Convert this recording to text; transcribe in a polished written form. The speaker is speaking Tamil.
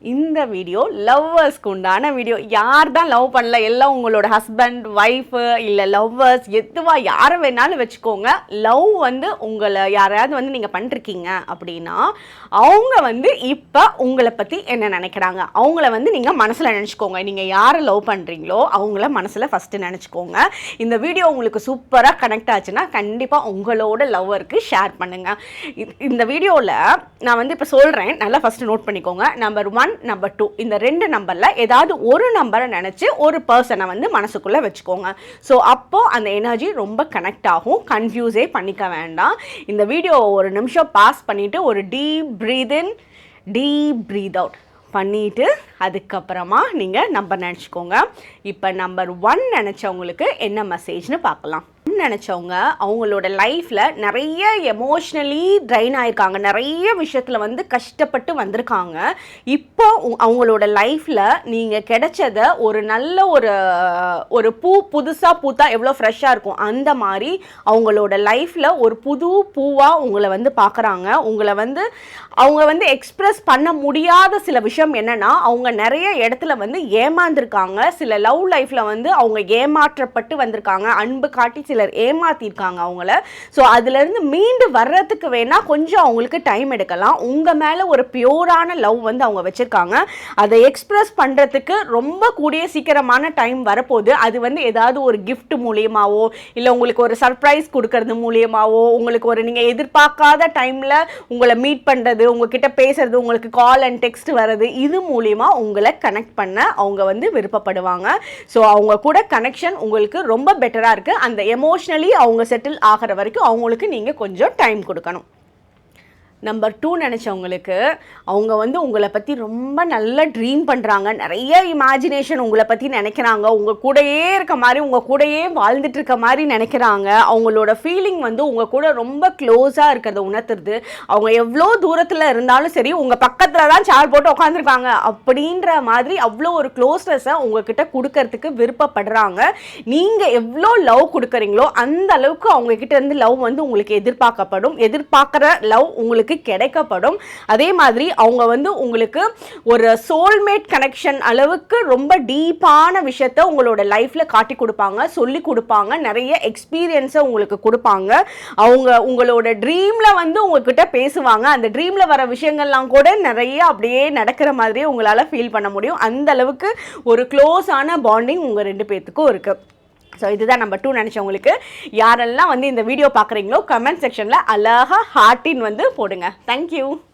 இந்த வீடியோ லவ்வர்ஸ்க்கு உண்டான வீடியோ. யார் தான் லவ் பண்ணல, எல்லாம் உங்களோட ஹஸ்பண்ட் ஒய்ஃபு இல்லை லவ்வர்ஸ் எதுவா யாரை வேணாலும் வச்சுக்கோங்க. லவ் வந்து உங்களை யாரையாவது வந்து நீங்கள் பண்ணிருக்கீங்க அப்படின்னா அவங்க வந்து இப்போ உங்களை பற்றி என்ன நினைக்கிறாங்க அவங்கள வந்து நீங்கள் மனசில் நினச்சிக்கோங்க. நீங்கள் யாரை லவ் பண்ணுறீங்களோ அவங்கள மனசில் ஃபஸ்ட்டு நினச்சிக்கோங்க. இந்த வீடியோ உங்களுக்கு சூப்பராக கனெக்ட் ஆச்சுன்னா கண்டிப்பாக உங்களோட லவ்வருக்கு ஷேர் பண்ணுங்கள். இந்த வீடியோவில் நான் வந்து இப்போ சொல்கிறேன், நல்லா ஃபஸ்ட்டு நோட் பண்ணிக்கோங்க. நம்பர் 1 நம்பர் 2 இந்த 2 நம்பரில் ஏதாவது ஒரு நம்பரை நினச்சி ஒரு பர்சனை வந்து மனசுக்குள்ளே வச்சுக்கோங்க. ஸோ அப்போது அந்த எனர்ஜி ரொம்ப கனெக்ட் ஆகும். கன்ஃபியூஸே பண்ணிக்க வேண்டாம். இந்த வீடியோ ஒரு நிமிஷம் பாஸ் பண்ணிவிட்டு ஒரு deep breath in deep breath out பண்ணிவிட்டு அதுக்கப்புறமா நீங்கள் நம்பர் நினச்சிக்கோங்க. இப்போ நம்பர் 1 நினச்சவங்களுக்கு என்ன மெசேஜ்னு பார்க்கலாம். நினச்சவங்க அவங்களோட லைஃப்பில் நிறைய எமோஷ்னலி ட்ரைன் ஆகிருக்காங்க, நிறைய விஷயத்தில் வந்து கஷ்டப்பட்டு வந்திருக்காங்க. இப்போ அவங்களோட லைஃப்பில் நீங்கள் கிடைச்சத ஒரு நல்ல ஒரு பூ புதுசாக பூத்தா எவ்வளோ ஃப்ரெஷ்ஷாக இருக்கும் அந்த மாதிரி அவங்களோட லைஃப்பில் ஒரு புது பூவாக உங்களை வந்து பார்க்குறாங்க. உங்களை வந்து அவங்க வந்து எக்ஸ்ப்ரெஸ் பண்ண முடியாத சில விஷயம் என்னென்னா அவங்க நிறைய இடத்துல வந்து ஏமாந்துருக்காங்க. சில லவ் லைஃப்பில் வந்து அவங்க ஏமாற்றப்பட்டு வந்திருக்காங்க, அன்பு காட்டி சிலர் ஏமாத்திருக்காங்க அவங்கள. ஸோ அதுலேருந்து மீண்டு வர்றதுக்கு வேணால் கொஞ்சம் அவங்களுக்கு டைம் எடுக்கலாம். உங்கள் மேலே ஒரு பியூரான லவ் வந்து அவங்க வச்சுருக்காங்க. அதை எக்ஸ்ப்ரெஸ் பண்ணுறதுக்கு ரொம்ப கூடிய சீக்கிரமான டைம் வரப்போகுது. அது வந்து ஏதாவது ஒரு கிஃப்ட் மூலியமாவோ இல்லை உங்களுக்கு ஒரு சர்ப்ரைஸ் கொடுக்கறது மூலியமாவோ உங்களுக்கு ஒரு நீங்கள் எதிர்பார்க்காத டைமில் உங்களை மீட் பண்ணுறது, உங்ககிட்ட பேசுறது, உங்களுக்கு கால் அண்ட் டெக்ஸ்ட் வர்றது, இது மூலியமா உங்களை கனெக்ட் பண்ண அவங்க வந்து விருப்பப்படுவாங்க. ஸோ அவங்க கூட கனெக்ஷன் உங்களுக்கு ரொம்ப பெட்டராக இருக்குது. அந்த எமோஷ்னலி அவங்க செட்டில் ஆகிற வரைக்கும் அவங்களுக்கு நீங்கள் கொஞ்சம் டைம் கொடுக்கணும். நம்பர் 2 நினச்சவங்களுக்கு அவங்க வந்து உங்களை பற்றி ரொம்ப நல்ல ட்ரீம் பண்ணுறாங்க. நிறைய இமேஜினேஷன் உங்களை பற்றி நினைக்கிறாங்க. உங்கள் கூடயே இருக்க மாதிரி உங்கள் கூடயே வாழ்ந்துட்டு இருக்க மாதிரி நினைக்கிறாங்க. அவங்களோட ஃபீலிங் வந்து உங்கள் கூட ரொம்ப க்ளோஸாக இருக்கிறத உணர்த்துறது. அவங்க எவ்வளோ தூரத்தில் இருந்தாலும் சரி உங்கள் பக்கத்தில் தான் சேர் போட்டு உட்காந்துருக்காங்க அப்படின்ற மாதிரி அவ்வளோ ஒரு க்ளோஸ்னஸை உங்ககிட்ட கொடுக்கறதுக்கு விருப்பப்படுறாங்க. நீங்கள் எவ்வளோ லவ் கொடுக்குறீங்களோ அந்த அளவுக்கு அவங்கக்கிட்ட இருந்து லவ் வந்து உங்களுக்கு எதிர்பார்க்கப்படும். எதிர்பார்க்குற லவ் உங்களுக்கு கிடைக்கப்படும். அதே மாதிரி அவங்க வந்து உங்களுக்கு ஒரு சோல்மேட் கனெக்ஷன் அளவுக்கு ரொம்ப டீப்பான விஷயத்தை உங்களோட லைஃப்ல காட்டி கொடுப்பாங்க, சொல்லி கொடுப்பாங்க, நிறைய எக்ஸ்பீரியன்ஸை உங்களுக்கு கொடுப்பாங்க. அவங்க உங்களோட ட்ரீம்ல வந்து உங்ககிட்ட பேசுவாங்க. அந்த ட்ரீம்ல வர விஷயங்கள்லாம் கூட நிறைய அப்படியே நடக்கிற மாதிரியே உங்களால் ஃபீல் பண்ண முடியும். அந்த அளவுக்கு ஒரு க்ளோஸான பாண்டிங் உங்கள் 2 பேர்த்துக்கும் இருக்கு. ஸோ இதுதான் நம்பர் 2 நினச்சவங்களுக்கு. யாரெல்லாம் வந்து இந்த வீடியோ பார்க்குறீங்களோ கமெண்ட் செக்ஷனில் அழகாக ஹார்ட்டின் வந்து போடுங்க. தேங்க்யூ.